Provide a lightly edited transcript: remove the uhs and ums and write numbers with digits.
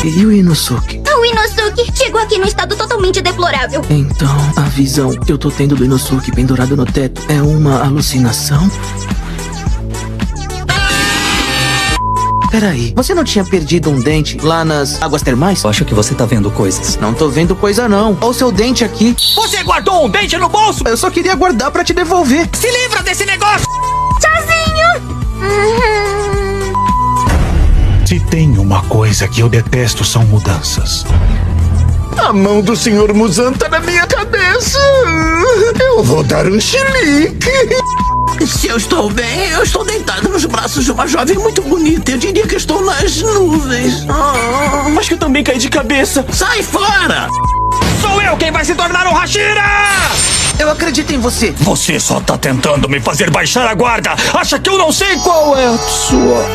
Inosuke, e o Inosuke? O Inosuke chegou aqui num estado totalmente deplorável. Então, a visão que eu tô tendo do Inosuke pendurado no teto é uma alucinação? Peraí, você não tinha perdido um dente lá nas águas termais? Eu acho que você tá vendo coisas. Não tô vendo coisa não. Olha o seu dente aqui. Você guardou um dente no bolso? Eu só queria guardar pra te devolver. Se livra desse negócio! Tchauzinho! Se tem uma coisa que eu detesto são mudanças. A mão do Sr. Muzan tá na minha cabeça. Eu vou dar um chilique. Se eu estou bem, eu estou deitado nos braços de uma jovem muito bonita. Eu diria que estou nas nuvens. Mas que eu também caí de cabeça. Sai fora! Sou eu quem vai se tornar um Hashira! Eu acredito em você. Você só tá tentando me fazer baixar a guarda. Acha que eu não sei qual é a sua...